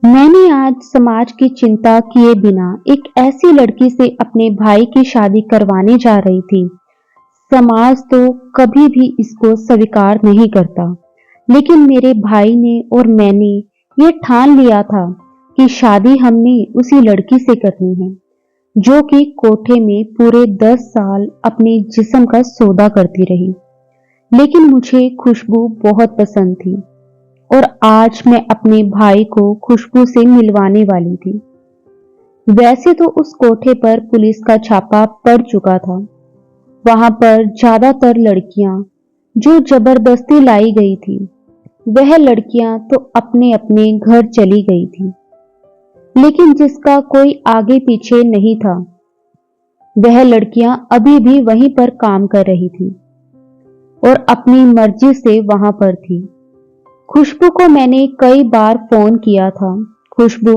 मैंने आज समाज की चिंता किए बिना एक ऐसी लड़की से अपने भाई की शादी करवाने जा रही थी। समाज तो कभी भी इसको स्वीकार नहीं करता, लेकिन मेरे भाई ने और मैंने ये ठान लिया था कि शादी हमने उसी लड़की से करनी है, जो कि कोठे में पूरे 10 साल अपने जिस्म का सौदा करती रही। लेकिन मुझे खुशबू बहुत पसंद थी और आज मैं अपने भाई को खुशबू से मिलवाने वाली थी। वैसे तो उस कोठे पर पुलिस का छापा पड़ चुका था। वहां पर ज्यादातर लड़कियां जो जबरदस्ती लाई गई थी, वह लड़कियां तो अपने अपने घर चली गई थी। लेकिन जिसका कोई आगे पीछे नहीं था, वह लड़कियां अभी भी वहीं पर काम कर रही थी और अपनी मर्जी से वहां पर थी। खुशबू को मैंने कई बार फोन किया था। खुशबू,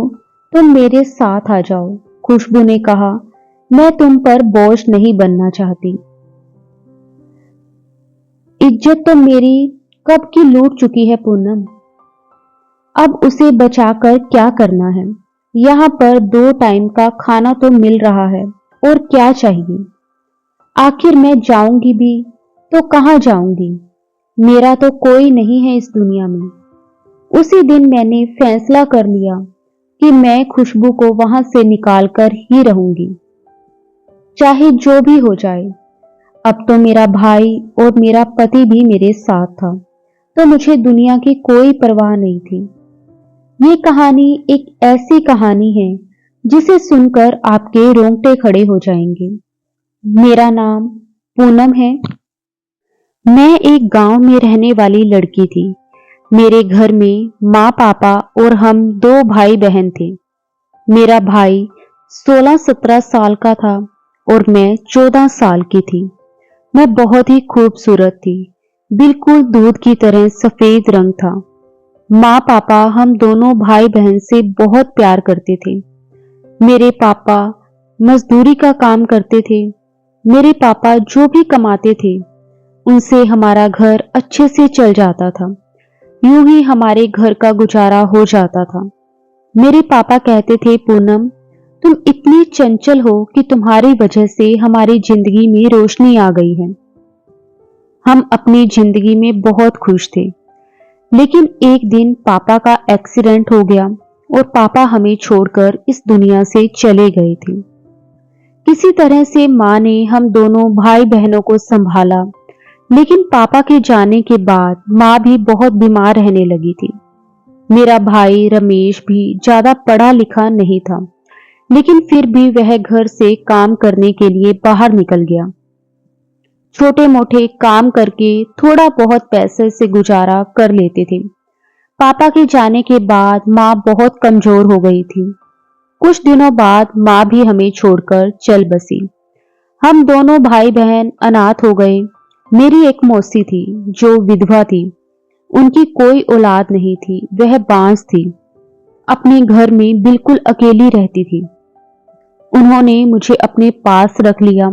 तुम मेरे साथ आ जाओ। खुशबू ने कहा, मैं तुम पर बोझ नहीं बनना चाहती। इज्जत तो मेरी कब की लूट चुकी है पूनम। अब उसे बचाकर क्या करना है। यहाँ पर 2 टाइम का खाना तो मिल रहा है, और क्या चाहिए। आखिर मैं जाऊंगी भी तो कहाँ जाऊंगी। मेरा तो कोई नहीं है इस दुनिया में। उसी दिन मैंने फैसला कर लिया कि मैं खुशबू को वहां से निकाल कर ही रहूंगी, चाहे जो भी हो जाए। अब तो मेरा भाई और मेरा पति भी मेरे साथ था, तो मुझे दुनिया की कोई परवाह नहीं थी। ये कहानी एक ऐसी कहानी है जिसे सुनकर आपके रोंगटे खड़े हो जाएंगे। मेरा नाम पूनम है। मैं एक गांव में रहने वाली लड़की थी। मेरे घर में माँ पापा और हम 2 भाई बहन थे। मेरा भाई 16-17 साल का था और मैं 14 साल की थी। मैं बहुत ही खूबसूरत थी, बिल्कुल दूध की तरह सफेद रंग था। माँ पापा हम दोनों भाई बहन से बहुत प्यार करते थे। मेरे पापा मजदूरी का काम करते थे। मेरे पापा जो भी कमाते थे, उनसे हमारा घर अच्छे से चल जाता था। यूं ही हमारे घर का गुजारा हो जाता था। मेरे पापा कहते थे, पूनम, तुम इतनी चंचल हो कि तुम्हारी वजह से हमारी जिंदगी में रोशनी आ गई है। हम अपनी जिंदगी में बहुत खुश थे। लेकिन एक दिन पापा का एक्सीडेंट हो गया और पापा हमें छोड़कर इस दुनिया से चले गए थे। किसी तरह से माँ ने हम दोनों भाई बहनों को संभाला, लेकिन पापा के जाने के बाद माँ भी बहुत बीमार रहने लगी थी। मेरा भाई रमेश भी ज्यादा पढ़ा लिखा नहीं था, लेकिन फिर भी वह घर से काम करने के लिए बाहर निकल गया। छोटे मोटे काम करके थोड़ा बहुत पैसे से गुजारा कर लेते थे। पापा के जाने के बाद माँ बहुत कमजोर हो गई थी। कुछ दिनों बाद माँ भी हमें छोड़कर चल बसी। हम दोनों भाई बहन अनाथ हो गए। मेरी एक मौसी थी जो विधवा थी। उनकी कोई औलाद नहीं थी, वह बांझ थी। अपने घर में बिल्कुल अकेली रहती थी। उन्होंने मुझे अपने पास रख लिया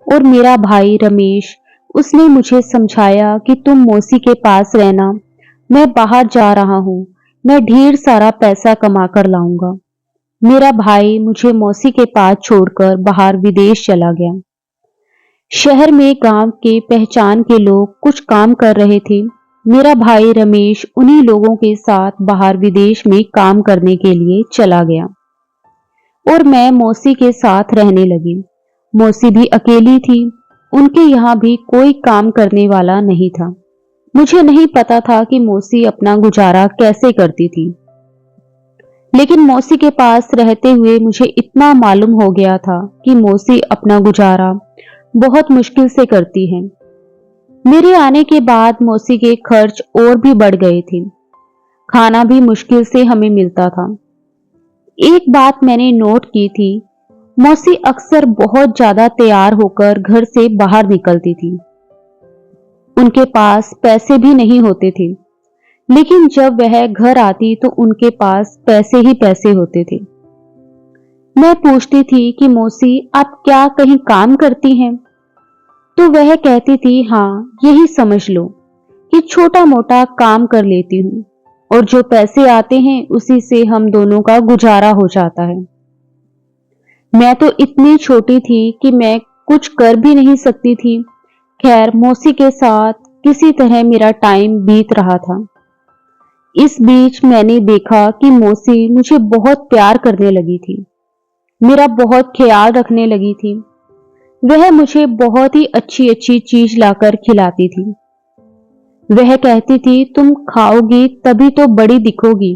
और मेरा भाई रमेश, उसने मुझे समझाया कि तुम मौसी के पास रहना, मैं बाहर जा रहा हूँ, मैं ढेर सारा पैसा कमा कर लाऊंगा। मेरा भाई मुझे मौसी के पास छोड़कर बाहर विदेश चला गया। शहर में गांव के पहचान के लोग कुछ काम कर रहे थे। मेरा भाई रमेश उन्हीं लोगों के साथ बाहर विदेश में काम करने के लिए चला गया और मैं मौसी के साथ रहने लगी। मौसी भी अकेली थी। उनके यहाँ भी कोई काम करने वाला नहीं था। मुझे नहीं पता था कि मौसी अपना गुजारा कैसे करती थी, लेकिन मौसी के पास रहते हुए मुझे इतना मालूम हो गया था कि मौसी अपना गुजारा बहुत मुश्किल से करती है। मेरे आने के बाद मौसी के खर्च और भी बढ़ गए थे। खाना भी मुश्किल से हमें मिलता था। एक बात मैंने नोट की थी, मौसी अक्सर बहुत ज्यादा तैयार होकर घर से बाहर निकलती थी। उनके पास पैसे भी नहीं होते थे, लेकिन जब वह घर आती तो उनके पास पैसे ही पैसे होते थे। मैं पूछती थी कि मौसी, आप क्या कहीं काम करती हैं? तो वह कहती थी, हाँ, यही समझ लो कि छोटा मोटा काम कर लेती हूँ। और जो पैसे आते हैं उसी से हम दोनों का गुजारा हो जाता है। मैं तो इतनी छोटी थी कि मैं कुछ कर भी नहीं सकती थी। खैर, मौसी के साथ किसी तरह मेरा टाइम बीत रहा था। इस बीच मैंने देखा कि मौसी मुझे बहुत प्यार करने लगी थी, मेरा बहुत ख्याल रखने लगी थी। वह मुझे बहुत ही अच्छी अच्छी चीज लाकर खिलाती थी। वह कहती थी, तुम खाओगी तभी तो बड़ी दिखोगी,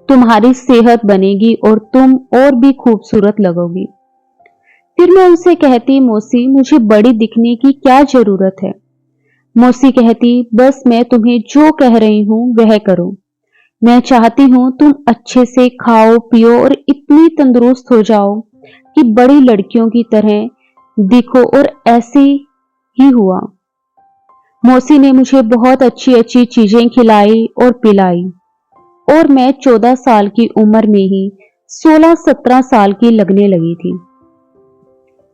तुम्हारी सेहत बनेगी और तुम और भी खूबसूरत लगोगी। फिर मैं उनसे कहती, मौसी मुझे बड़ी दिखने की क्या जरूरत है। मौसी कहती, बस मैं तुम्हें जो कह रही हूं वह करो। मैं चाहती हूं तुम अच्छे से खाओ पियो और इतनी तंदुरुस्त हो जाओ कि बड़ी लड़कियों की तरह दिखो। और ऐसे ही हुआ। मौसी ने मुझे बहुत अच्छी अच्छी चीजें खिलाई और पिलाई और मैं 14 साल की उम्र में ही 16-17 साल की लगने लगी थी।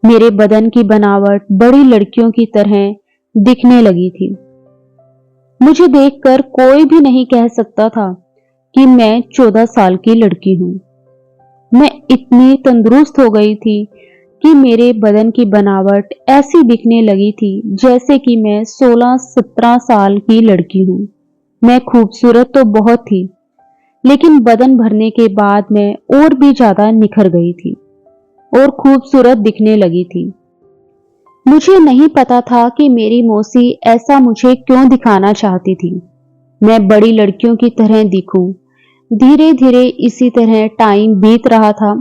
मेरे बदन की बनावट बड़ी लड़कियों की तरह दिखने लगी थी। मुझे देखकर कोई भी नहीं कह सकता था कि मैं 14 साल की लड़की हूं। मैं इतनी तंदुरुस्त हो गई थी कि मेरे बदन की बनावट ऐसी दिखने लगी थी जैसे कि मैं 16-17 साल की लड़की हूं। मैं खूबसूरत तो बहुत थी, लेकिन बदन भरने के बाद मैं और भी ज्यादा निखर गई थी और खूबसूरत दिखने लगी थी। मुझे नहीं पता था कि मेरी मौसी ऐसा मुझे क्यों दिखाना चाहती थी, मैं बड़ी लड़कियों की तरह दिखूं। धीरे धीरे इसी तरह टाइम बीत रहा था।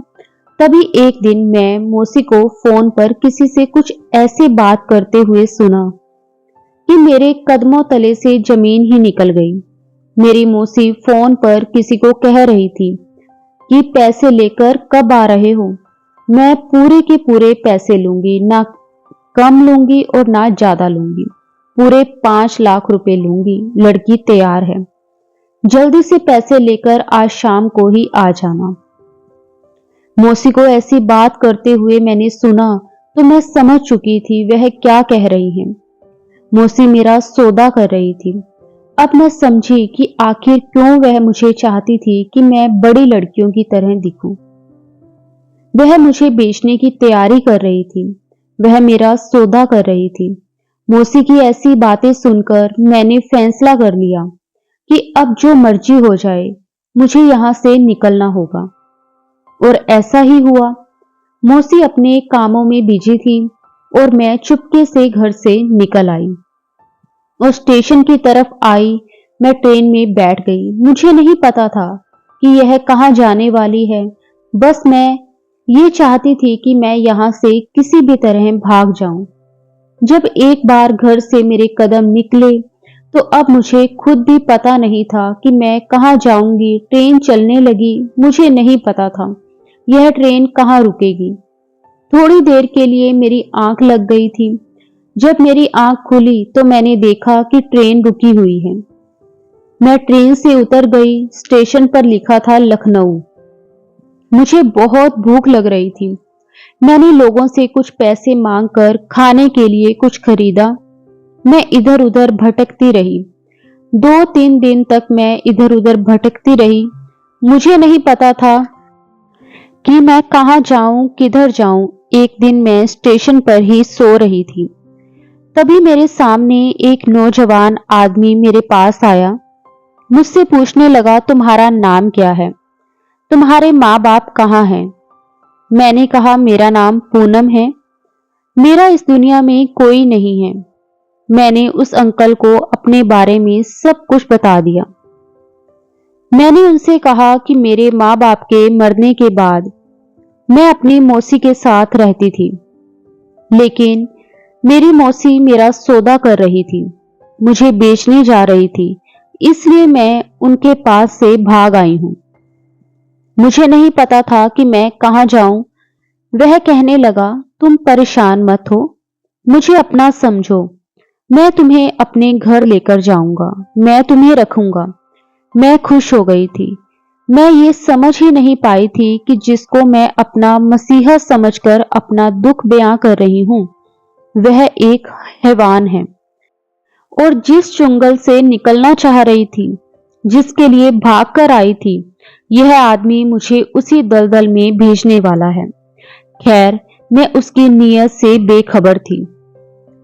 तभी एक दिन मैं मौसी को फोन पर किसी से कुछ ऐसी बात करते हुए सुना कि मेरे कदमों तले से जमीन ही निकल गई। मेरी मौसी फोन पर किसी को कह रही थी कि पैसे लेकर कब आ रहे हो, मैं पूरे के पूरे पैसे लूंगी, ना कम लूंगी और ना ज्यादा लूंगी, पूरे 5 लाख रुपए लूंगी, लड़की तैयार है, जल्दी से पैसे लेकर आज शाम को ही आ जाना। मौसी को ऐसी बात करते हुए मैंने सुना तो मैं समझ चुकी थी वह क्या कह रही है। मौसी मेरा सौदा कर रही थी। अब मैं समझी कि आखिर क्यों वह मुझे चाहती थी कि मैं बड़ी लड़कियों की तरह दिखूं। वह मुझे बेचने की तैयारी कर रही थी, वह मेरा सौदा कर रही थी। मौसी की ऐसी बातें सुनकर मैंने फैसला कर लिया कि अब जो मर्जी हो जाए मुझे यहां से निकलना होगा। और ऐसा ही हुआ। मौसी अपने कामों में बिजी थी और मैं चुपके से घर से निकल आई और स्टेशन की तरफ आई। मैं ट्रेन में बैठ गई। मुझे नहीं पता था कि यह कहां जाने वाली है, बस मैं ये चाहती थी कि मैं यहां से किसी भी तरह भाग जाऊं। जब एक बार घर से मेरे कदम निकले तो अब मुझे खुद भी पता नहीं था कि मैं कहां जाऊंगी। ट्रेन चलने लगी, मुझे नहीं पता था यह ट्रेन कहां रुकेगी। थोड़ी देर के लिए मेरी आंख लग गई थी। जब मेरी आंख खुली तो मैंने देखा कि ट्रेन रुकी हुई है। मैं ट्रेन से उतर गई। स्टेशन पर लिखा था लखनऊ। मुझे बहुत भूख लग रही थी। मैंने लोगों से कुछ पैसे मांगकर खाने के लिए कुछ खरीदा। मैं इधर उधर भटकती रही। 2-3 दिन तक मैं इधर उधर भटकती रही। मुझे नहीं पता था कि मैं कहां जाऊं, किधर जाऊं। एक दिन मैं स्टेशन पर ही सो रही थी। तभी मेरे सामने एक नौजवान आदमी मेरे पास आया। मुझसे पूछने लगा, तुम्हारा नाम क्या है, तुम्हारे माँ बाप कहाँ हैं? मैंने कहा, मेरा नाम पूनम है, मेरा इस दुनिया में कोई नहीं है। मैंने उस अंकल को अपने बारे में सब कुछ बता दिया। मैंने उनसे कहा कि मेरे माँ बाप के मरने के बाद मैं अपनी मौसी के साथ रहती थी, लेकिन मेरी मौसी मेरा सौदा कर रही थी, मुझे बेचने जा रही थी, इसलिए मैं उनके पास से भाग आई हूं। मुझे नहीं पता था कि मैं कहां जाऊं। वह कहने लगा, तुम परेशान मत हो, मुझे अपना समझो, मैं तुम्हें अपने घर लेकर जाऊंगा, मैं तुम्हें रखूंगा। मैं खुश हो गई थी। मैं ये समझ ही नहीं पाई थी कि जिसको मैं अपना मसीहा समझकर अपना दुख बयां कर रही हूं वह एक हैवान है। और जिस चुंगल से निकलना चाह रही थी जिसके लिए भागकर आई थी, यह आदमी मुझे उसी दलदल में भेजने वाला है। खैर, मैं उसकी नीयत से बेखबर थी।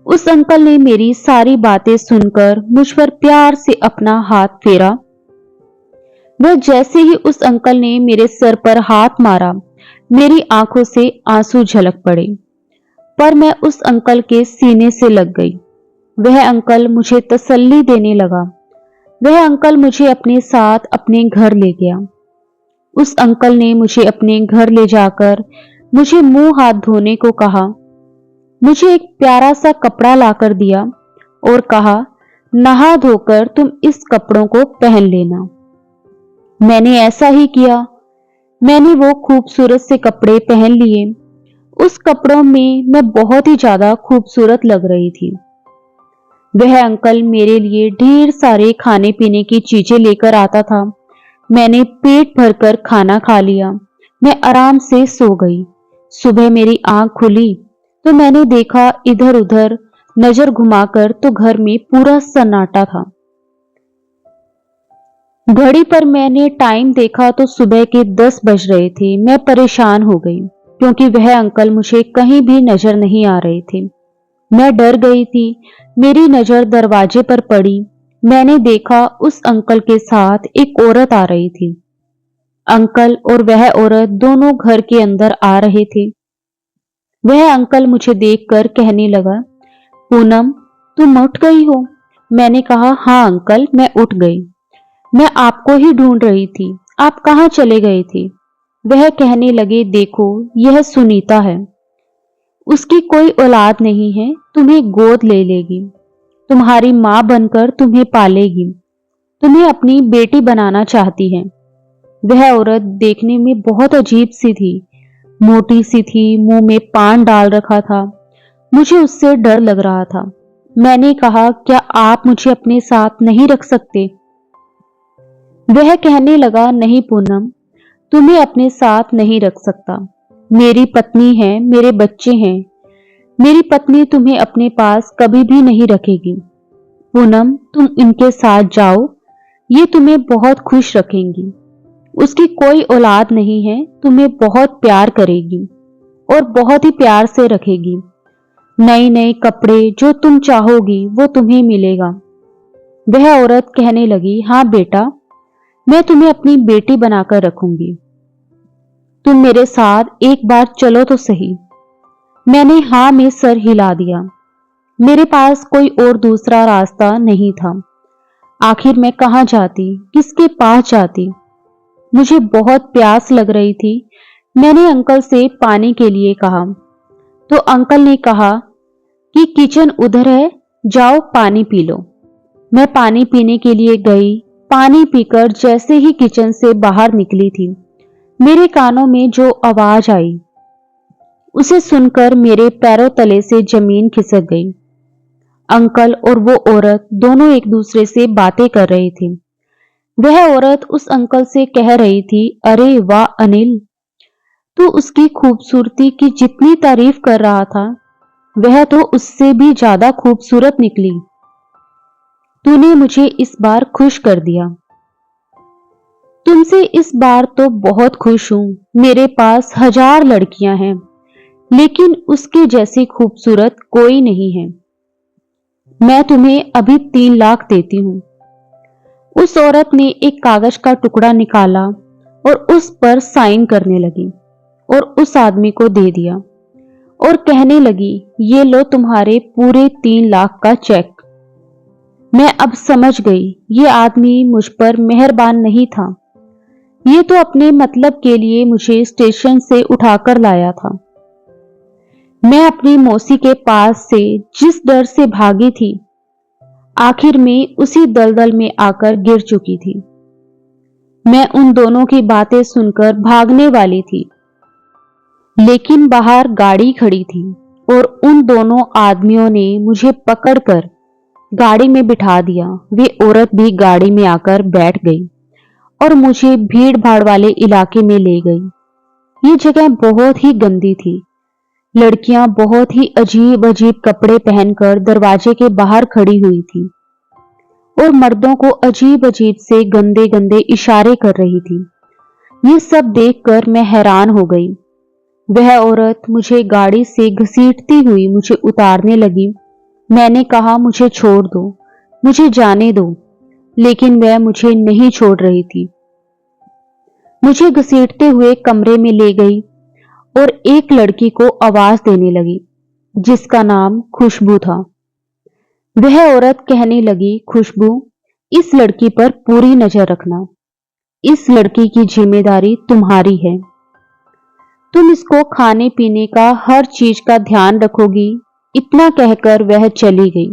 उस अंकल ने मेरी सारी बातें सुनकर मुझ पर प्यार से अपना हाथ फेरा। वह जैसे ही उस अंकल ने मेरे सर पर हाथ मारा, मेरी आंखों से आंसू झलक पड़े। पर मैं उस अंकल के सीने से लग गई। वह अंकल मुझे तसल्ली देने लगा। वह अंकल मुझे अपने साथ अपने घर ले गया। उस अंकल ने मुझे अपने घर ले जाकर मुझे मुंह हाथ धोने को कहा। मुझे एक प्यारा सा कपड़ा लाकर दिया और कहा, नहा धोकर तुम इस कपड़ों को पहन लेना। मैंने ऐसा ही किया। मैंने वो खूबसूरत से कपड़े पहन लिए। उस कपड़ों में मैं बहुत ही ज्यादा खूबसूरत लग रही थी। वह अंकल मेरे लिए ढेर सारे खाने पीने की चीजें लेकर आता था। मैंने पेट भरकर खाना खा लिया। मैं आराम से सो गई। सुबह मेरी आंख खुली तो मैंने देखा इधर उधर नजर घुमाकर तो घर में पूरा सन्नाटा था। घड़ी पर मैंने टाइम देखा तो सुबह के 10 बज रहे थे। मैं परेशान हो गई क्योंकि वह अंकल मुझे कहीं भी नजर नहीं आ रहे थे। मैं डर गई थी। मेरी नजर दरवाजे पर पड़ी। मैंने देखा उस अंकल के साथ एक औरत आ रही थी। अंकल और वह औरत दोनों घर के अंदर आ रहे थे। वह अंकल मुझे देखकर कहने लगा, पूनम, तुम उठ गई हो? मैंने कहा, हाँ अंकल, मैं उठ गई। मैं आपको ही ढूंढ रही थी। आप कहाँ चले गए थे? वह कहने लगे, देखो, यह सुनीता है। उसकी कोई औलाद नहीं है। तुम्हें गोद ले लेगी। तुम्हारी माँ बनकर तुम्हें पालेगी। तुम्हें अपनी बेटी बनाना चाहती है। वह औरत देखने में बहुत अजीब सी थी। मोटी सी थी, मुंह में पान डाल रखा था। मुझे उससे डर लग रहा था। मैंने कहा, क्या आप मुझे अपने साथ नहीं रख सकते? वह कहने लगा, नहीं पूनम, तुम्हें अपने साथ नहीं रख सकता। मेरी पत्नी है, मेरे बच्चे हैं। मेरी पत्नी तुम्हें अपने पास कभी भी नहीं रखेगी। पूनम, तुम इनके साथ जाओ, ये तुम्हें बहुत खुश रखेंगी। उसकी कोई औलाद नहीं है। तुम्हें बहुत प्यार करेगी और बहुत ही प्यार से रखेगी। नए नए कपड़े जो तुम चाहोगी वो तुम्हें मिलेगा। वह औरत कहने लगी, हाँ बेटा, मैं तुम्हें अपनी बेटी बनाकर रखूंगी। तुम मेरे साथ एक बार चलो तो सही। मैंने हाँ में सर हिला दिया। मेरे पास कोई और दूसरा रास्ता नहीं था। आखिर मैं कहाँ जाती, किसके पास जाती? मुझे बहुत प्यास लग रही थी। मैंने अंकल से पानी के लिए कहा तो अंकल ने कहा कि किचन उधर है, जाओ पानी पी लो। मैं पानी पीने के लिए गई। पानी पीकर जैसे ही किचन से बाहर निकली थी, मेरे कानों में जो आवाज आई, उसे सुनकर मेरे पैरों तले से जमीन खिसक गई। अंकल और वो औरत दोनों एक दूसरे से बातें कर रहे थे। वह औरत उस अंकल से कह रही थी, अरे वाह अनिल, तू उसकी खूबसूरती की जितनी तारीफ कर रहा था, वह तो उससे भी ज्यादा खूबसूरत निकली। तूने मुझे इस बार खुश कर दिया। तुमसे इस बार तो बहुत खुश हूं। मेरे पास 1000 लड़कियां हैं, लेकिन उसके जैसी खूबसूरत कोई नहीं है। मैं तुम्हें अभी 3 लाख देती हूं। उस औरत ने एक कागज का टुकड़ा निकाला और उस पर साइन करने लगी और उस आदमी को दे दिया और कहने लगी, ये लो तुम्हारे पूरे 3 लाख का चेक। मैं अब समझ गई, ये आदमी मुझ पर मेहरबान नहीं था। ये तो अपने मतलब के लिए मुझे स्टेशन से उठाकर लाया था। मैं अपनी मौसी के पास से जिस डर से भागी थी, आखिर में उसी दलदल में आकर गिर चुकी थी। मैं उन दोनों की बातें सुनकर भागने वाली थी, लेकिन बाहर गाड़ी खड़ी थी और उन दोनों आदमियों ने मुझे पकड़कर गाड़ी में बिठा दिया। वे औरत भी गाड़ी में आकर बैठ गई और मुझे भीड़ भाड़ वाले इलाके में ले गई। ये जगह बहुत ही गंदी थी। लड़कियां बहुत ही अजीब अजीब कपड़े पहनकर दरवाजे के बाहर खड़ी हुई थी। और मर्दों को अजीब अजीब से गंदे गंदे इशारे कर रही थी। ये सब देखकर मैं हैरान हो गई। वह औरत मुझे गाड़ी से घसीटती हुई मुझे उतारने लगी। मैंने कहा, मुझे छोड़ दो, मुझे जाने दो, लेकिन वह मुझे नहीं छोड़ रही थी। मुझे घसीटते हुए कमरे में ले गई और एक लड़की को आवाज देने लगी जिसका नाम खुशबू था। वह औरत कहने लगी, खुशबू, इस लड़की पर पूरी नजर रखना। इस लड़की की जिम्मेदारी तुम्हारी है। तुम इसको खाने पीने का हर चीज का ध्यान रखोगी। इतना कहकर वह चली गई।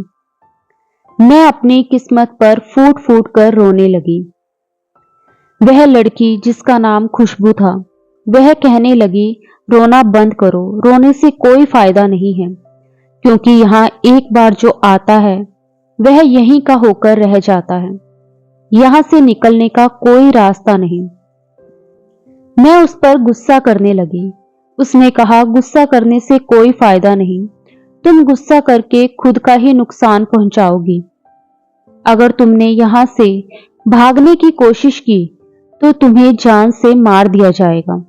मैं अपनी किस्मत पर फूट फूट कर रोने लगी। वह लड़की जिसका नाम खुशबू था, वह कहने लगी, रोना बंद करो, रोने से कोई फायदा नहीं है, क्योंकि यहाँ एक बार जो आता है वह यहीं का होकर रह जाता है। यहां से निकलने का कोई रास्ता नहीं। मैं उस पर गुस्सा करने लगी। उसने कहा, गुस्सा करने से कोई फायदा नहीं, तुम गुस्सा करके खुद का ही नुकसान पहुंचाओगी। अगर तुमने यहां से भागने की कोशिश की तो तुम्हें जान से मार दिया जाएगा।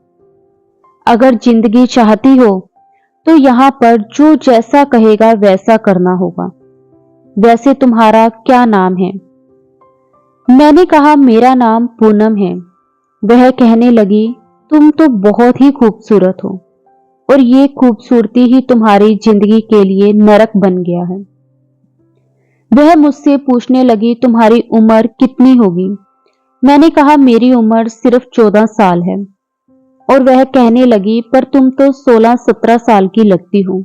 अगर जिंदगी चाहती हो तो यहां पर जो जैसा कहेगा वैसा करना होगा। वैसे तुम्हारा क्या नाम है? मैंने कहा, मेरा नाम पूनम है। वह कहने लगी, तुम तो बहुत ही खूबसूरत हो और ये खूबसूरती ही तुम्हारी जिंदगी के लिए नरक बन गया है। वह मुझसे पूछने लगी, तुम्हारी उम्र कितनी होगी? मैंने कहा, मेरी उम्र सिर्फ 14 साल है। और वह कहने लगी, पर तुम तो 16-17 साल की लगती हो।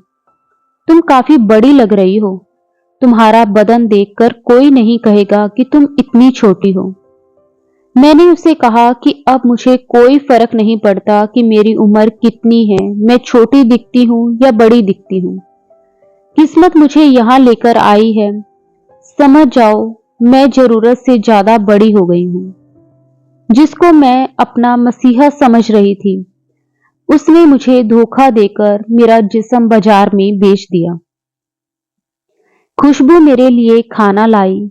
तुम काफी बड़ी लग रही हो। तुम्हारा बदन देखकर कोई नहीं कहेगा कि तुम इतनी छोटी हो। मैंने उसे कहा कि अब मुझे कोई फर्क नहीं पड़ता कि मेरी उम्र कितनी है, मैं छोटी दिखती हूं या बड़ी दिखती हूं। किस्मत मुझे यहां लेकर आई है। समझ जाओ, मैं जरूरत से ज्यादा बड़ी हो गई हूं। जिसको मैं अपना मसीहा समझ रही थी, उसने मुझे धोखा देकर मेरा जिस्म बाजार में बेच दिया। खुशबू मेरे लिए खाना लाई।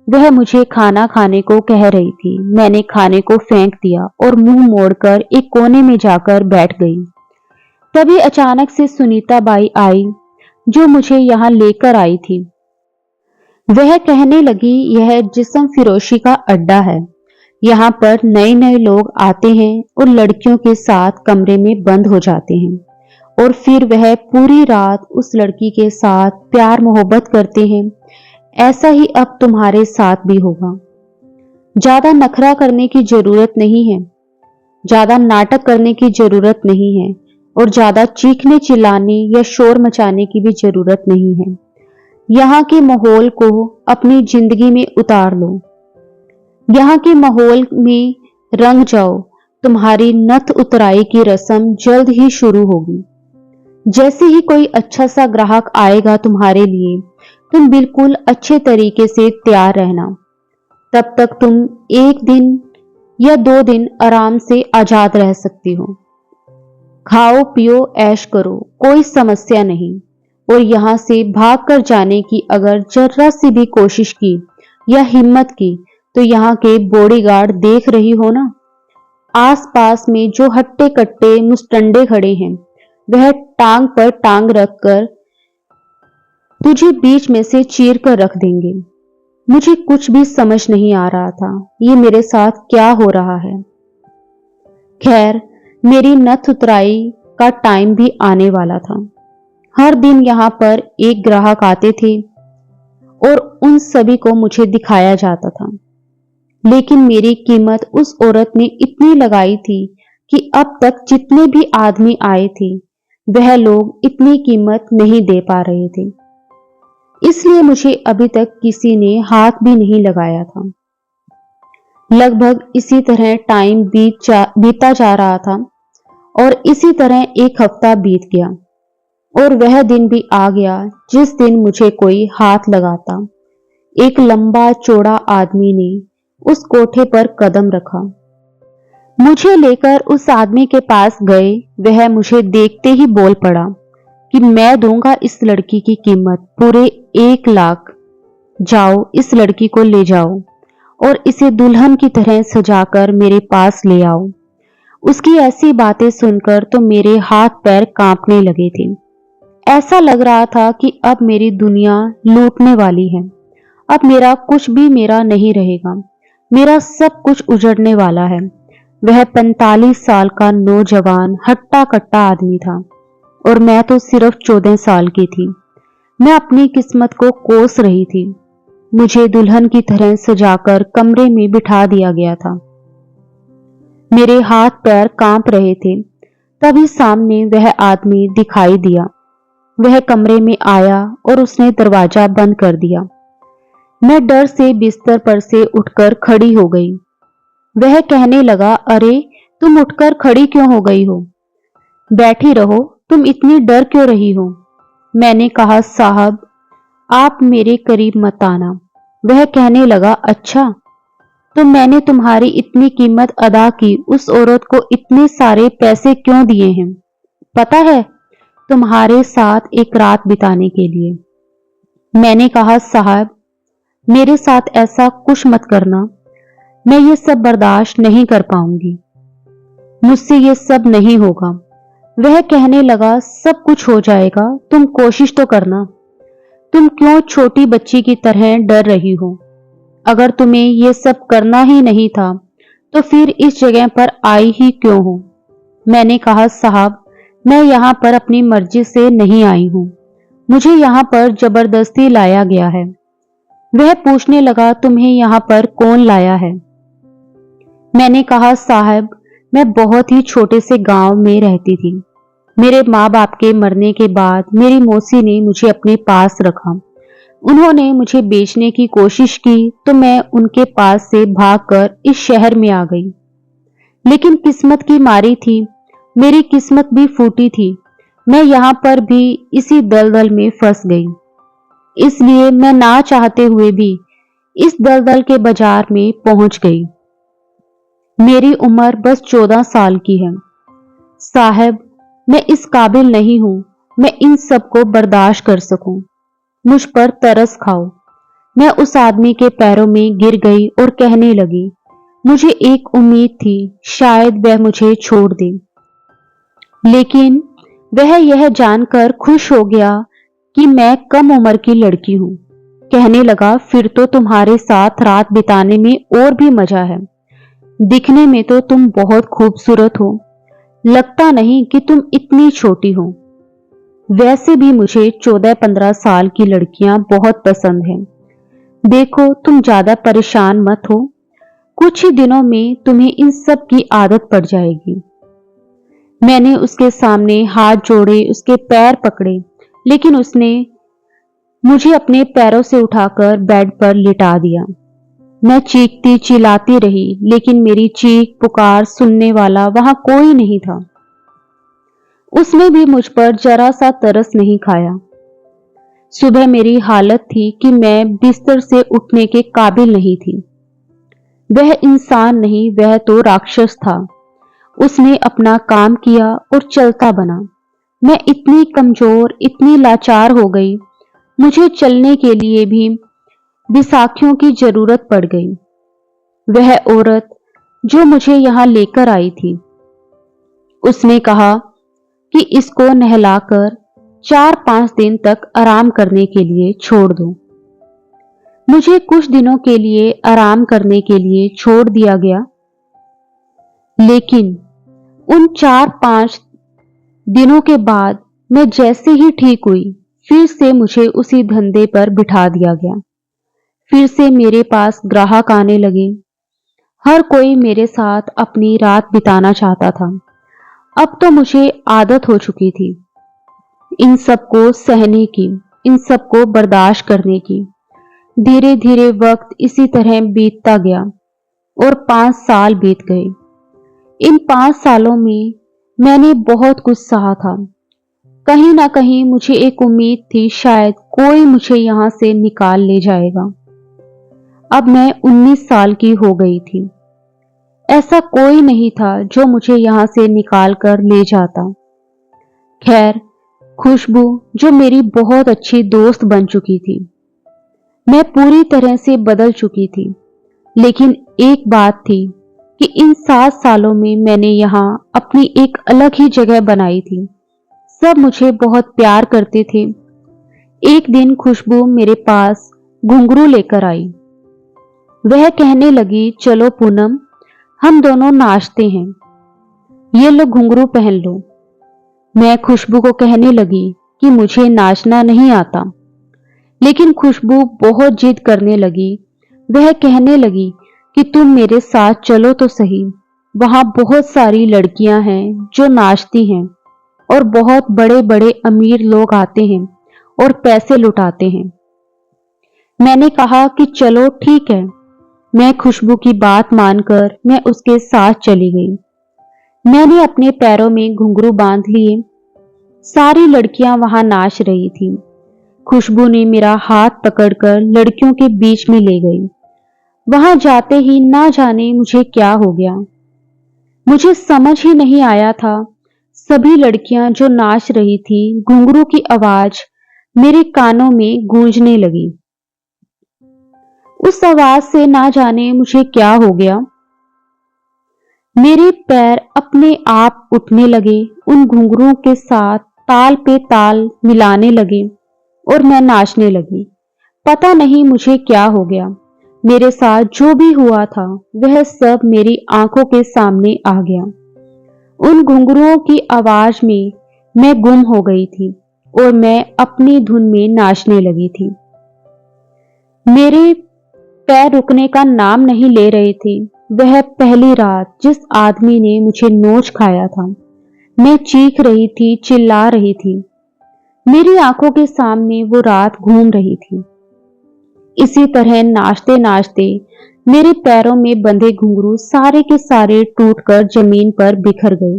वह मुझे खाना खाने को कह रही थी। मैंने खाने को फेंक दिया और मुंह मोड़कर एक कोने में जाकर बैठ गई। तभी अचानक से सुनीता बाई आई, जो मुझे यहाँ लेकर आई थी। वह कहने लगी, यह जिस्म फिरोशी का अड्डा है। यहाँ पर नए नए लोग आते हैं और लड़कियों के साथ कमरे में बंद हो जाते हैं और फिर वह पूरी रात उस लड़की के साथ प्यार मोहब्बत करते हैं। ऐसा ही अब तुम्हारे साथ भी होगा। ज्यादा नखरा करने की जरूरत नहीं है, ज्यादा नाटक करने की जरूरत नहीं है और ज्यादा चीखने चिल्लाने या शोर मचाने की भी जरूरत नहीं है। यहाँ के माहौल को अपनी जिंदगी में उतार लो। यहाँ के माहौल में रंग जाओ। तुम्हारी नथ उतराई की रस्म जल्द ही शुरू होगी। जैसे ही कोई अच्छा सा ग्राहक आएगा तुम्हारे लिए, तुम बिल्कुल अच्छे तरीके से तैयार रहना। तब तक तुम 1 दिन या 2 दिन आराम से आजाद रह सकती हो। खाओ पियो ऐश करो, कोई समस्या नहीं। और यहां से भागकर जाने की अगर जरा सी भी कोशिश की या हिम्मत की तो यहाँ के बॉडीगार्ड देख रही हो ना, आसपास में जो हट्टे कट्टे मुस्टंडे खड़े हैं, वह टांग पर टांग रखकर तुझे बीच में से चीर कर रख देंगे। मुझे कुछ भी समझ नहीं आ रहा था, ये मेरे साथ क्या हो रहा है। खैर, मेरी नथ उतराई का टाइम भी आने वाला था। हर दिन यहाँ पर एक ग्राहक आते थे और उन सभी को मुझे दिखाया जाता था। लेकिन मेरी कीमत उस औरत ने इतनी लगाई थी कि अब तक जितने भी आदमी आए थे, वह लोग इतनी कीमत नहीं दे पा रहे थे। इसलिए मुझे अभी तक किसी ने हाथ भी नहीं लगाया था। लगभग इसी तरह टाइम बीता जा रहा था और इसी तरह 1 हफ्ता बीत गया और वह दिन भी आ गया जिस दिन मुझे कोई हाथ लगाता। एक लंबा चौड़ा आदमी ने उस कोठे पर कदम रखा। मुझे लेकर उस आदमी के पास गए। वह मुझे देखते ही बोल पड़ा कि मैं दूंगा इस लड़की की कीमत पूरे 1 लाख। जाओ इस लड़की को ले जाओ और इसे दुल्हन की तरह सजाकर मेरे पास ले आओ। उसकी ऐसी बातें सुनकर तो मेरे हाथ पैर कांपने लगे थे। ऐसा लग रहा था कि अब मेरी दुनिया लूटने वाली है। अब मेरा कुछ भी मेरा नहीं रहेगा। मेरा सब कुछ उजड़ने वाला है। वह 45 साल का नौजवान हट्टा कट्टा आदमी था और मैं तो सिर्फ 14 साल की थी। मैं अपनी किस्मत को कोस रही थी। मुझे दुल्हन की तरह सजाकर कमरे में बिठा दिया गया था। मेरे हाथ पैर कांप रहे थे। तभी सामने वह आदमी दिखाई दिया। वह कमरे में आया और उसने दरवाजा बंद कर दिया। मैं डर से बिस्तर पर से उठकर खड़ी हो गई। वह कहने लगा, अरे तुम उठकर खड़ी क्यों हो गई हो? बैठी रहो, तुम इतनी डर क्यों रही हो? मैंने कहा, साहब आप मेरे करीब मत आना। वह कहने लगा, अच्छा तो मैंने तुम्हारी इतनी कीमत अदा की उस औरत को इतने सारे पैसे क्यों दिए हैं? पता है, तुम्हारे साथ एक रात बिताने के लिए। मैंने कहा, साहब मेरे साथ ऐसा कुछ मत करना। मैं ये सब बर्दाश्त नहीं कर पाऊंगी। मुझसे ये सब नहीं होगा। वह कहने लगा, सब कुछ हो जाएगा, तुम कोशिश तो करना। तुम क्यों छोटी बच्ची की तरह डर रही हो? अगर तुम्हें ये सब करना ही नहीं था तो फिर इस जगह पर आई ही क्यों हो? मैंने कहा, साहब मैं यहाँ पर अपनी मर्जी से नहीं आई हूँ। मुझे यहाँ पर जबरदस्ती लाया गया है। वह पूछने लगा, तुम्हें यहाँ पर कौन लाया है? मैंने कहा, साहब मैं बहुत ही छोटे से गांव में रहती थी। मेरे माँ बाप के मरने के बाद मेरी मौसी ने मुझे अपने पास रखा। उन्होंने मुझे बेचने की कोशिश की तो मैं उनके पास से भागकर इस शहर में आ गई। लेकिन किस्मत की मारी थी, मेरी किस्मत भी फूटी थी। मैं यहाँ पर भी इसी दलदल में फंस गई। इसलिए मैं ना चाहते हुए भी इस दलदल के बाजार में पहुंच गई। मेरी उम्र बस 14 साल की है। साहब मैं इस काबिल नहीं हूं मैं इन सब को बर्दाश्त कर सकूं। मुझ पर तरस खाओ। मैं उस आदमी के पैरों में गिर गई और कहने लगी, मुझे एक उम्मीद थी शायद वह मुझे छोड़ दे। लेकिन वह यह जानकर खुश हो गया कि मैं कम उम्र की लड़की हूं। कहने लगा, फिर तो तुम्हारे साथ रात बिताने में और भी मजा है। दिखने में तो तुम बहुत खूबसूरत हो। लगता नहीं कि तुम इतनी छोटी हो। वैसे भी मुझे 14-15 साल की लड़कियां बहुत पसंद हैं। देखो तुम ज्यादा परेशान मत हो। कुछ ही दिनों में तुम्हें इन सब की आदत पड़ जाएगी। मैंने उसके सामने हाथ जोड़े, उसके पैर पकड़े, लेकिन उसने मुझे अपने पैरों से उठाकर बेड पर लिटा दिया। मैं चीखती चिल्लाती रही, लेकिन मेरी चीख पुकार सुनने वाला वहां कोई नहीं था। उसने भी मुझ पर जरा सा तरस नहीं खाया। सुबह मेरी हालत थी कि मैं बिस्तर से उठने के काबिल नहीं थी। वह इंसान नहीं, वह तो राक्षस था। उसने अपना काम किया और चलता बना। मैं इतनी कमजोर, इतनी लाचार हो गई, मुझे चलने के लिए भी बिसाखियों की जरूरत पड़ गई। वह औरत जो मुझे यहां लेकर आई थी, उसने कहा कि इसको नहलाकर 4-5 दिन तक आराम करने के लिए छोड़ दो। मुझे कुछ दिनों के लिए आराम करने के लिए छोड़ दिया गया, लेकिन उन 4-5 दिनों के बाद मैं जैसे ही ठीक हुई, फिर से मुझे उसी धंधे पर बिठा दिया गया। फिर से मेरे पास ग्राहक आने लगे। हर कोई मेरे साथ अपनी रात बिताना चाहता था। अब तो मुझे आदत हो चुकी थी इन सबको सहने की, इन सबको बर्दाश्त करने की। धीरे धीरे वक्त इसी तरह बीतता गया और 5 साल बीत गए। इन 5 सालों में मैंने बहुत कुछ सहा था। कहीं ना कहीं मुझे एक उम्मीद थी शायद कोई मुझे यहां से निकाल ले जाएगा। अब मैं 19 साल की हो गई थी। ऐसा कोई नहीं था जो मुझे यहां से निकाल कर ले जाता। खैर, खुशबू जो मेरी बहुत अच्छी दोस्त बन चुकी थी, मैं पूरी तरह से बदल चुकी थी, लेकिन एक बात थी कि इन 7 सालों में मैंने यहाँ अपनी एक अलग ही जगह बनाई थी। सब मुझे बहुत प्यार करते थे। एक दिन खुशबू मेरे पास घुंघरू लेकर आई। वह कहने लगी, चलो पूनम, हम दोनों नाचते हैं, ये लो घुंघरू पहन लो। मैं खुशबू को कहने लगी कि मुझे नाचना नहीं आता, लेकिन खुशबू बहुत जिद करने लगी। वह कहने लगी कि तुम मेरे साथ चलो तो सही, वहां बहुत सारी लड़कियां हैं जो नाचती हैं और बहुत बड़े बड़े अमीर लोग आते हैं और पैसे लुटाते हैं। मैंने कहा कि चलो ठीक है। मैं खुशबू की बात मानकर मैं उसके साथ चली गई। मैंने अपने पैरों में घुंघरू बांध लिए। सारी लड़कियां वहां नाच रही थी। खुशबू ने मेरा हाथ पकड़कर लड़कियों के बीच में ले गई। वहां जाते ही ना जाने मुझे क्या हो गया। मुझे समझ ही नहीं आया था। सभी लड़कियां जो नाच रही थी, घुंघरू की आवाज मेरे कानों में गूंजने लगी। उस आवाज से ना जाने मुझे क्या हो गया। मेरे पैर अपने आप उठने लगे, उन घुंघरुओं के साथ ताल पे ताल मिलाने लगे और मैं नाचने लगी। पता नहीं मुझे क्या हो गया। मेरे साथ जो भी हुआ था वह सब मेरी आंखों के सामने आ गया। उन घुंघरुओं की आवाज में मैं गुम हो गई थी और मैं अपनी धुन में नाचने लगी थी। मेरे पैर रुकने का नाम नहीं ले रहे थे। वह पहली रात जिस आदमी ने मुझे नोच खाया था, मैं चीख रही थी, चिल्ला रही थी। मेरी आंखों के सामने वो रात घूम रही थी। इसी तरह नाचते नाचते मेरे पैरों में बंधे घुंघरू सारे के सारे टूटकर जमीन पर बिखर गए।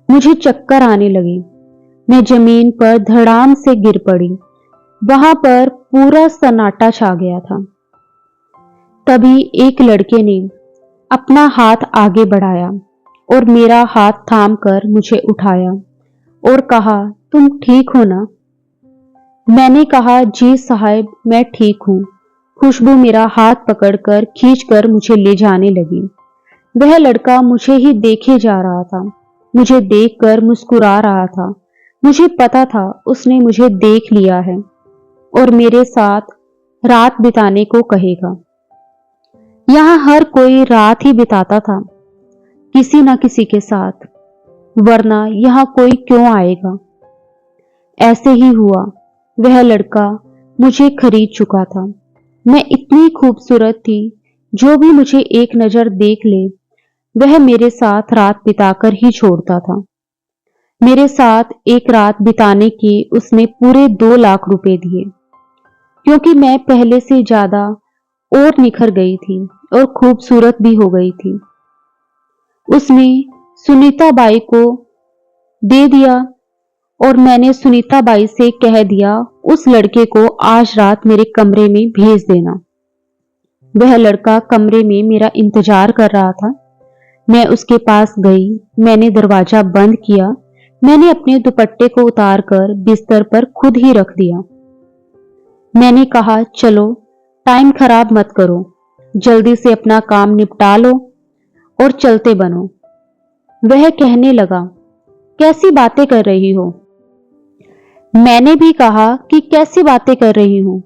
मुझे चक्कर आने लगे। मैं जमीन पर धड़ाम से गिर पड़ी। वहां पर पूरा सन्नाटा छा गया था। तभी एक लड़के ने अपना हाथ आगे बढ़ाया और मेरा हाथ थामकर मुझे उठाया और कहा, तुम ठीक हो ना? मैंने कहा, जी साहब, मैं ठीक हूं। खुशबू मेरा हाथ पकड़कर खींचकर मुझे ले जाने लगी। वह लड़का मुझे ही देखे जा रहा था। मुझे देखकर मुस्कुरा रहा था। मुझे पता था उसने मुझे देख लिया है और मेरे साथ रात बिताने को कहेगा। यहां हर कोई रात ही बिताता था, किसी न किसी के साथ, वरना यहां कोई क्यों आएगा। ऐसे ही हुआ। वह लड़का मुझे खरीद चुका था। मैं इतनी खूबसूरत थी, जो भी मुझे एक नजर देख ले वह मेरे साथ रात बिताकर ही छोड़ता था। मेरे साथ एक रात बिताने के उसने पूरे 2 लाख रुपए दिए, क्योंकि मैं पहले से ज्यादा और निखर गई थी और खूबसूरत भी हो गई थी। उसने सुनीता बाई को दे दिया और मैंने सुनीता बाई से कह दिया, उस लड़के को आज रात मेरे कमरे में भेज देना। वह लड़का कमरे में मेरा इंतजार कर रहा था। मैं उसके पास गई। मैंने दरवाजा बंद किया। मैंने अपने दुपट्टे को उतारकर बिस्तर पर खुद ही रख दिया। मैंने कहा, चलो टाइम खराब मत करो, जल्दी से अपना काम निपटा लो और चलते बनो। वह कहने लगा, कैसी बातें कर रही हो? मैंने भी कहा कि कैसी बातें कर रही हूं?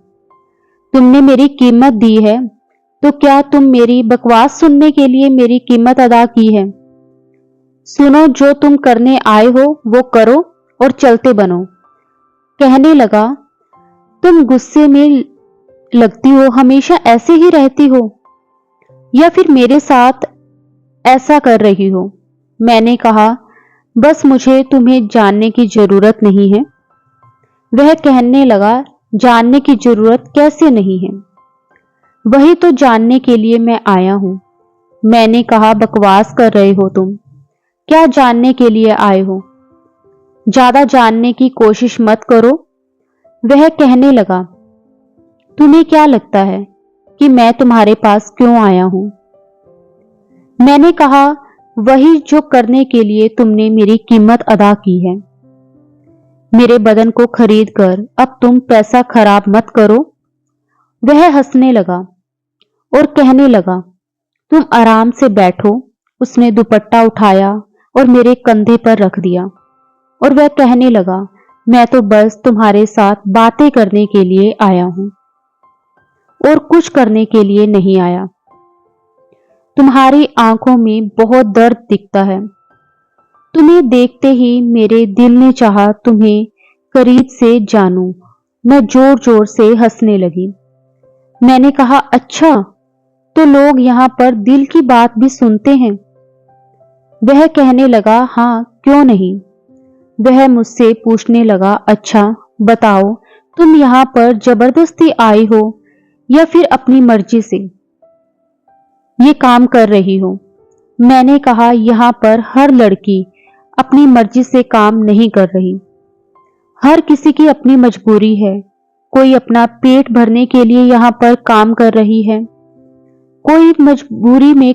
तुमने मेरी कीमत दी है, तो क्या तुम मेरी बकवास सुनने के लिए मेरी कीमत अदा की है? सुनो, जो तुम करने आए हो वो करो और चलते बनो। कहने लगा, तुम गुस्से में लगती हो, हमेशा ऐसे ही रहती हो या फिर मेरे साथ ऐसा कर रही हो? मैंने कहा, बस मुझे तुम्हें जानने की जरूरत नहीं है। वह कहने लगा, जानने की जरूरत कैसे नहीं है? वही तो जानने के लिए मैं आया हूं। मैंने कहा, बकवास कर रहे हो तुम। क्या जानने के लिए आए हो? ज्यादा जानने की कोशिश मत करो। वह कहने लगा, तुम्हें क्या लगता है कि मैं तुम्हारे पास क्यों आया हूं? मैंने कहा, वही जो करने के लिए तुमने मेरी कीमत अदा की है। मेरे बदन को खरीद कर अब तुम पैसा खराब मत करो वह हंसने लगा और कहने लगा, तुम आराम से बैठो। उसने दुपट्टा उठाया और मेरे कंधे पर रख दिया और वह कहने लगा, मैं तो बस तुम्हारे साथ बातें करने के लिए आया हूं और कुछ करने के लिए नहीं आया। तुम्हारी आंखों में बहुत दर्द दिखता है। तुम्हें देखते ही मेरे दिल ने चाहा तुम्हें करीब से जानूं। मैं जोर जोर से हंसने लगी। मैंने कहा, अच्छा, तो लोग यहाँ पर दिल की बात भी सुनते हैं? वह कहने लगा, हाँ, क्यों नहीं। वह मुझसे पूछने लगा, अच्छा बताओ, तुम यहाँ पर जबरदस्ती आई हो या फिर अपनी मर्जी से ये काम कर रही हो? मैंने कहा, यहाँ पर हर लड़की अपनी मर्जी से काम नहीं कर रही। हर किसी की अपनी मजबूरी है। कोई अपना पेट भरने के लिए यहाँ पर काम कर रही है, कोई मजबूरी में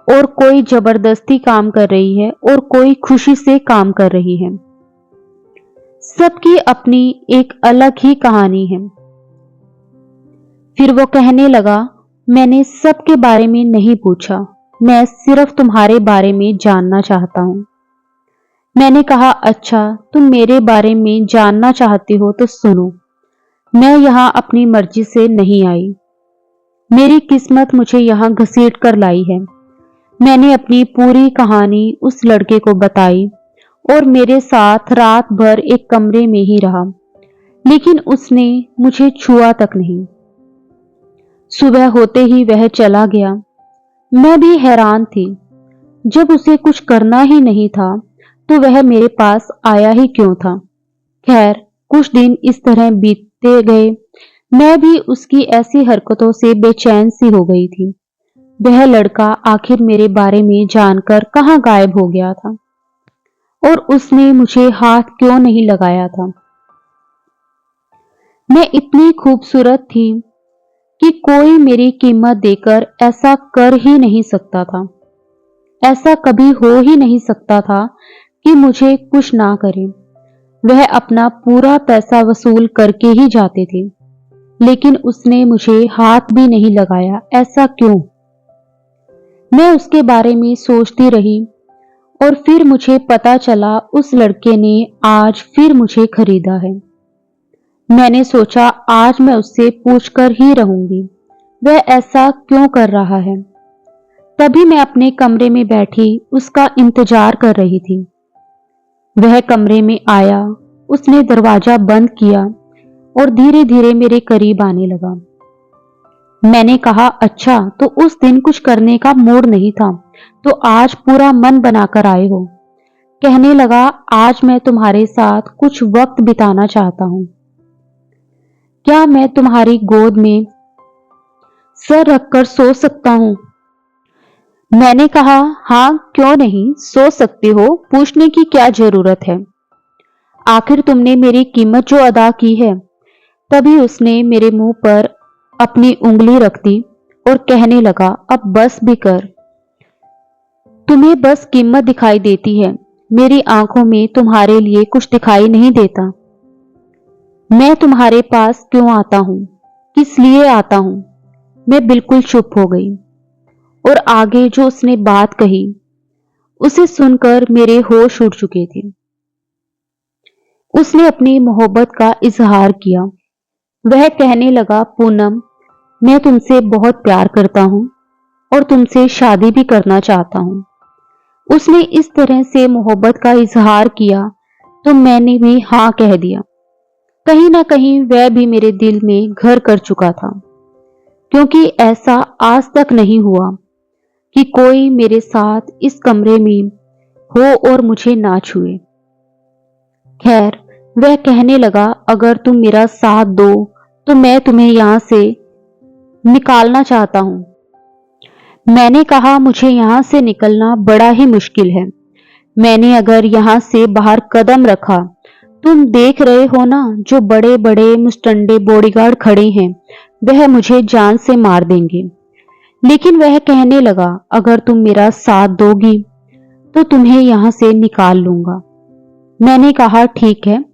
और कोई जबरदस्ती काम कर रही है और कोई खुशी से काम कर रही है। सबकी अपनी एक अलग ही कहानी है। फिर वो कहने लगा, मैंने सबके बारे में नहीं पूछा, मैं सिर्फ तुम्हारे बारे में जानना चाहता हूं। मैंने कहा, अच्छा, तुम मेरे बारे में जानना चाहती हो तो सुनो। मैं यहां अपनी मर्जी से नहीं आई। मेरी किस्मत मुझे यहां घसीट कर लाई है। मैंने अपनी पूरी कहानी उस लड़के को बताई और मेरे साथ रात भर एक कमरे में ही रहा, लेकिन उसने मुझे छुआ तक नहीं। सुबह होते ही वह चला गया। मैं भी हैरान थी। जब उसे कुछ करना ही नहीं था तो वह मेरे पास आया ही क्यों था। खैर, कुछ दिन इस तरह बीतते गए। मैं भी उसकी ऐसी हरकतों से बेचैन सी हो गई थी। वह लड़का आखिर मेरे बारे में जानकर कहाँ गायब हो गया था और उसने मुझे हाथ क्यों नहीं लगाया था। मैं इतनी खूबसूरत थी कि कोई मेरी कीमत देकर ऐसा कर ही नहीं सकता था। ऐसा कभी हो ही नहीं सकता था कि मुझे कुछ ना करे। वह अपना पूरा पैसा वसूल करके ही जाते थे, लेकिन उसने मुझे हाथ भी नहीं लगाया। ऐसा क्यों? मैं उसके बारे में सोचती रही और फिर मुझे पता चला उस लड़के ने आज फिर मुझे खरीदा है। मैंने सोचा आज मैं उससे पूछकर ही रहूंगी वह ऐसा क्यों कर रहा है। तभी मैं अपने कमरे में बैठी उसका इंतजार कर रही थी। वह कमरे में आया, उसने दरवाजा बंद किया और धीरे धीरे मेरे करीब आने लगा। मैंने कहा, अच्छा, तो उस दिन कुछ करने का मूड नहीं था तो आज पूरा मन बनाकर आए हो। कहने लगा, आज मैं तुम्हारे साथ कुछ वक्त बिताना चाहता हूं। क्या मैं तुम्हारी गोद में सर रखकर सो सकता हूं? मैंने कहा, हाँ, क्यों नहीं, सो सकते हो, पूछने की क्या जरूरत है। आखिर तुमने मेरी कीमत जो अदा की है। तभी उसने मेरे मुंह पर अपनी उंगली रख दी और कहने लगा, अब बस भी कर। तुम्हें बस कीमत दिखाई देती है, मेरी आंखों में तुम्हारे लिए कुछ दिखाई नहीं देता। मैं तुम्हारे पास क्यों आता हूं, किस लिए आता हूं? मैं बिल्कुल चुप हो गई और आगे जो उसने बात कही उसे सुनकर मेरे होश उड़ चुके थे। उसने अपनी मोहब्बत का इजहार किया। वह कहने लगा, पूनम, मैं तुमसे बहुत प्यार करता हूं और तुमसे शादी भी करना चाहता हूं। उसने इस तरह से मोहब्बत का इजहार किया तो मैंने भी हाँ कह दिया। कहीं ना कहीं वह भी मेरे दिल में घर कर चुका था, क्योंकि ऐसा आज तक नहीं हुआ कि कोई मेरे साथ इस कमरे में हो और मुझे ना छुए। खैर, वह कहने लगा, अगर तुम मेरा साथ दो तो मैं तुम्हें यहां से निकालना चाहता हूं। मैंने कहा, मुझे यहां से निकलना बड़ा ही मुश्किल है। मैंने अगर यहां से बाहर कदम रखा, तुम देख रहे हो ना, जो बड़े बड़े मुस्टंडे बॉडीगार्ड खड़े हैं, वह मुझे जान से मार देंगे। लेकिन वह कहने लगा, अगर तुम मेरा साथ दोगी तो तुम्हें यहां से निकाल लूंगा। मैंने कहा, ठीक है।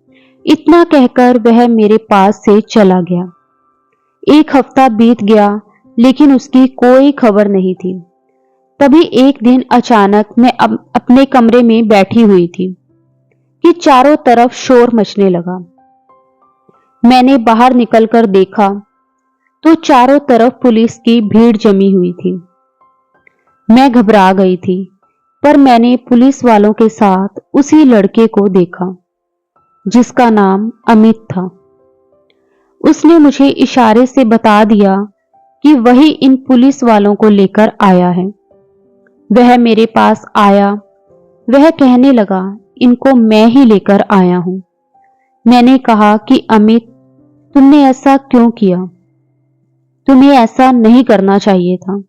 इतना कहकर वह मेरे पास से चला गया। एक हफ्ता बीत गया लेकिन उसकी कोई खबर नहीं थी। तभी एक दिन अचानक मैं अपने कमरे में बैठी हुई थी कि चारों तरफ शोर मचने लगा। मैंने बाहर निकलकर देखा तो चारों तरफ पुलिस की भीड़ जमी हुई थी। मैं घबरा गई थी, पर मैंने पुलिस वालों के साथ उसी लड़के को देखा जिसका नाम अमित था। उसने मुझे इशारे से बता दिया कि वही इन पुलिस वालों को लेकर आया है। वह मेरे पास आया। वह कहने लगा, इनको मैं ही लेकर आया हूं। मैंने कहा कि अमित, तुमने ऐसा क्यों किया? तुम्हें ऐसा नहीं करना चाहिए था।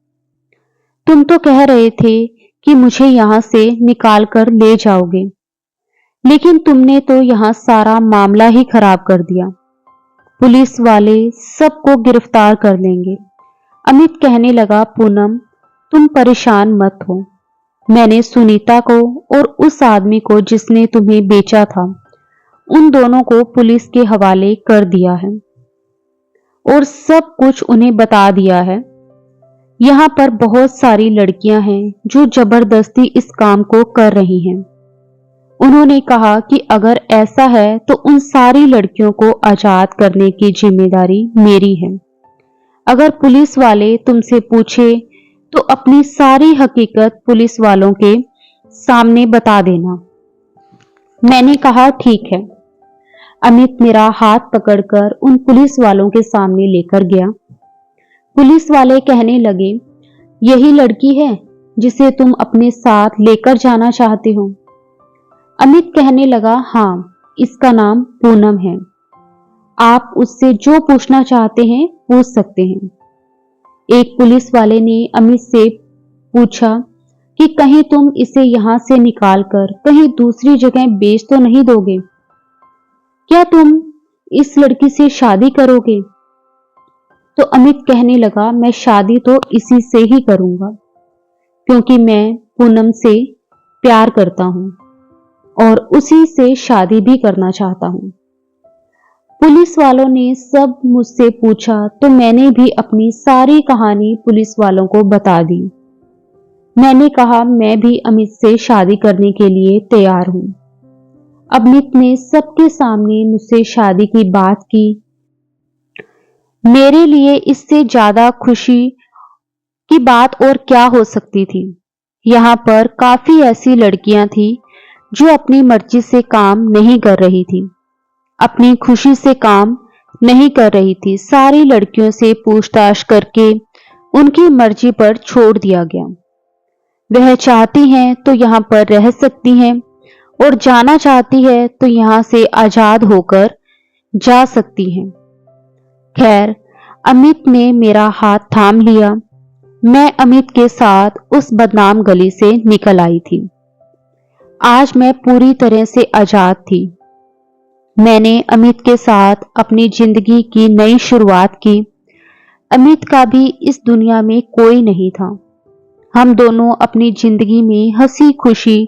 तुम तो कह रहे थे कि मुझे यहां से निकाल कर ले जाओगे, लेकिन तुमने तो यहां सारा मामला ही खराब कर दिया। पुलिस वाले सबको गिरफ्तार कर लेंगे। अमित कहने लगा, पूनम, तुम परेशान मत हो। मैंने सुनीता को और उस आदमी को जिसने तुम्हें बेचा था, उन दोनों को पुलिस के हवाले कर दिया है और सब कुछ उन्हें बता दिया है। यहाँ पर बहुत सारी लड़कियां हैं जो जबरदस्ती इस काम को कर रही हैं। उन्होंने कहा कि अगर ऐसा है तो उन सारी लड़कियों को आजाद करने की जिम्मेदारी मेरी है। अगर पुलिस वाले तुमसे पूछे तो अपनी सारी हकीकत पुलिस वालों के सामने बता देना। मैंने कहा, ठीक है। अमित मेरा हाथ पकड़कर उन पुलिस वालों के सामने लेकर गया। पुलिस वाले कहने लगे, यही लड़की है जिसे तुम अपने साथ लेकर जाना चाहते हो? अमित कहने लगा, हाँ, इसका नाम पूनम है। आप उससे जो पूछना चाहते हैं पूछ सकते हैं। एक पुलिस वाले ने अमित से पूछा कि कहीं तुम इसे यहां से निकालकर कहीं दूसरी जगह बेच तो नहीं दोगे? क्या तुम इस लड़की से शादी करोगे? तो अमित कहने लगा, मैं शादी तो इसी से ही करूंगा, क्योंकि मैं पूनम से प्यार करता हूं और उसी से शादी भी करना चाहता हूं। पुलिस वालों ने सब मुझसे पूछा तो मैंने भी अपनी सारी कहानी पुलिस वालों को बता दी। मैंने कहा, मैं भी अमित से शादी करने के लिए तैयार हूं। अमित ने सबके सामने मुझसे शादी की बात की। मेरे लिए इससे ज्यादा खुशी की बात और क्या हो सकती थी। यहाँ पर काफी ऐसी लड़कियां थी जो अपनी मर्जी से काम नहीं कर रही थी, अपनी खुशी से काम नहीं कर रही थी। सारी लड़कियों से पूछताछ करके उनकी मर्जी पर छोड़ दिया गया। वह चाहती हैं तो यहाँ पर रह सकती हैं और जाना चाहती है तो यहाँ से आजाद होकर जा सकती हैं। खैर, अमित ने मेरा हाथ थाम लिया। मैं अमित के साथ उस बदनाम गली से निकल आई थी। आज मैं पूरी तरह से आजाद थी। मैंने अमित के साथ अपनी जिंदगी की नई शुरुआत की। अमित का भी इस दुनिया में कोई नहीं था। हम दोनों अपनी जिंदगी में हंसी खुशी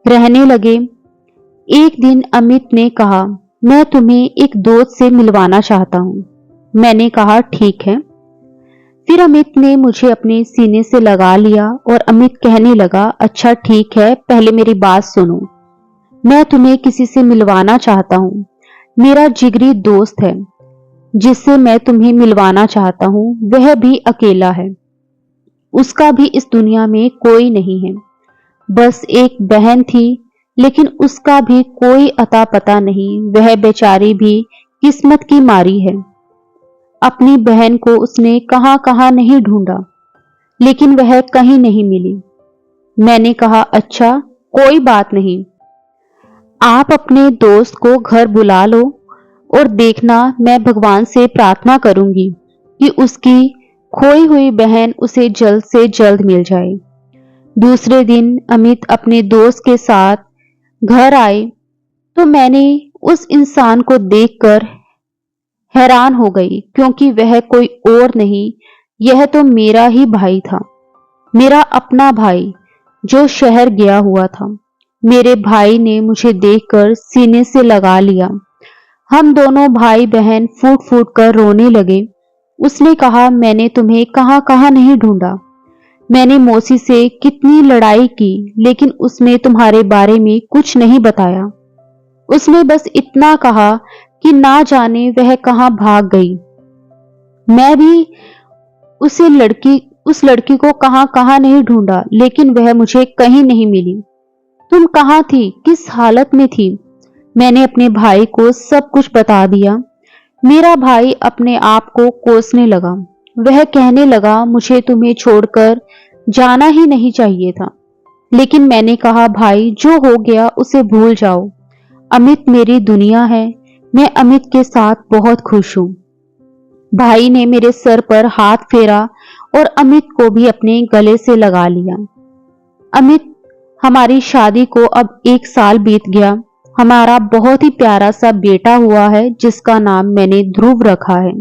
रहने लगे। एक दिन अमित ने कहा, मैं तुम्हें एक दोस्त से मिलवाना चाहता हूं। मैंने कहा, ठीक है। फिर अमित ने मुझे अपने सीने से लगा लिया और अमित कहने लगा, अच्छा ठीक है, पहले मेरी बात सुनो। मैं तुम्हें किसी से मिलवाना चाहता हूं। मेरा जिगरी दोस्त है जिससे मैं तुम्हें मिलवाना चाहता हूं, वह भी अकेला है। उसका भी इस दुनिया में कोई नहीं है। बस एक बहन थी, लेकिन उसका भी कोई अता पता नहीं। वह बेचारी भी किस्मत की मारी है। अपनी बहन को उसने कहां कहां नहीं ढूंढा, लेकिन वह कहीं नहीं मिली। मैंने कहा, अच्छा कोई बात नहीं, आप अपने दोस्त को घर बुला लो और देखना, मैं भगवान से प्रार्थना करूंगी कि उसकी खोई हुई बहन उसे जल्द से जल्द मिल जाए। दूसरे दिन अमित अपने दोस्त के साथ घर आए तो मैंने उस इंसान को देखकर हैरान हो गई, क्योंकि वह कोई और नहीं, यह तो मेरा ही भाई था, मेरा अपना भाई जो शहर गया हुआ था। मेरे भाई ने मुझे देखकर सीने से लगा लिया। हम दोनों भाई बहन फूट फूट कर रोने लगे। उसने कहा, मैंने तुम्हें कहां कहां नहीं ढूंढा। मैंने मौसी से कितनी लड़ाई की, लेकिन उसने तुम्हारे बारे में कुछ नहीं बताया। उसने बस इतना कहा कि ना जाने वह कहां भाग गई। मैं भी उस लड़की को कहां कहां नहीं ढूंढा, लेकिन वह मुझे कहीं नहीं मिली। तुम कहां थी, किस हालत में थी? मैंने अपने भाई को सब कुछ बता दिया। मेरा भाई अपने आप को कोसने लगा। वह कहने लगा, मुझे तुम्हें छोड़कर जाना ही नहीं चाहिए था। लेकिन मैंने कहा, भाई जो हो गया उसे भूल जाओ। अमित मेरी दुनिया है। मैं अमित के साथ बहुत खुश हूं। भाई ने मेरे सर पर हाथ फेरा और अमित को भी अपने गले से लगा लिया। अमित, हमारी शादी को अब 1 साल बीत गया। हमारा बहुत ही प्यारा सा बेटा हुआ है, जिसका नाम मैंने ध्रुव रखा है।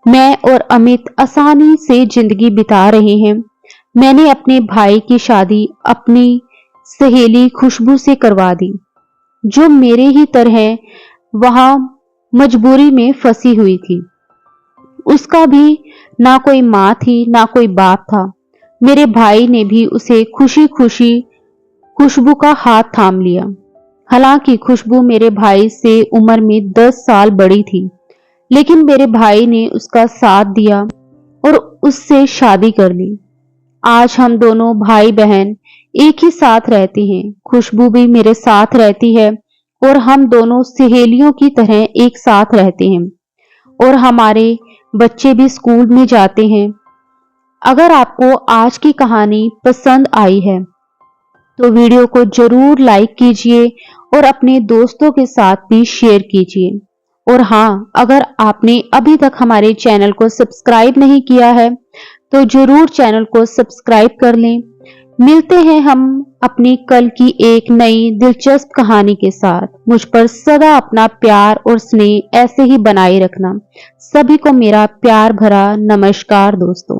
मैं और अमित आसानी से जिंदगी बिता रहे हैं। मैंने अपने भाई की शादी अपनी सहेली खुशबू से करवा दी, जो मेरे ही तरह वहां मजबूरी में फंसी हुई थी। उसका भी ना कोई मां थी, ना कोई बाप था। मेरे भाई ने भी उसे खुशी खुशी खुशबू का हाथ थाम लिया। हालांकि खुशबू मेरे भाई से उम्र में 10 साल बड़ी थी, लेकिन मेरे भाई ने उसका साथ दिया और उससे शादी कर ली। आज हम दोनों भाई बहन एक ही साथ रहते हैं। खुशबू भी मेरे साथ रहती है और हम दोनों सहेलियों की तरह एक साथ रहते हैं, और हमारे बच्चे भी स्कूल में जाते हैं। अगर आपको आज की कहानी पसंद आई है तो वीडियो को जरूर लाइक कीजिए और अपने दोस्तों के साथ भी शेयर कीजिए। और हाँ, अगर आपने अभी तक हमारे चैनल को सब्सक्राइब नहीं किया है तो जरूर चैनल को सब्सक्राइब कर लें। मिलते हैं हम अपनी कल की एक नई दिलचस्प कहानी के साथ। मुझ पर सदा अपना प्यार और स्नेह ऐसे ही बनाए रखना। सभी को मेरा प्यार भरा नमस्कार दोस्तों।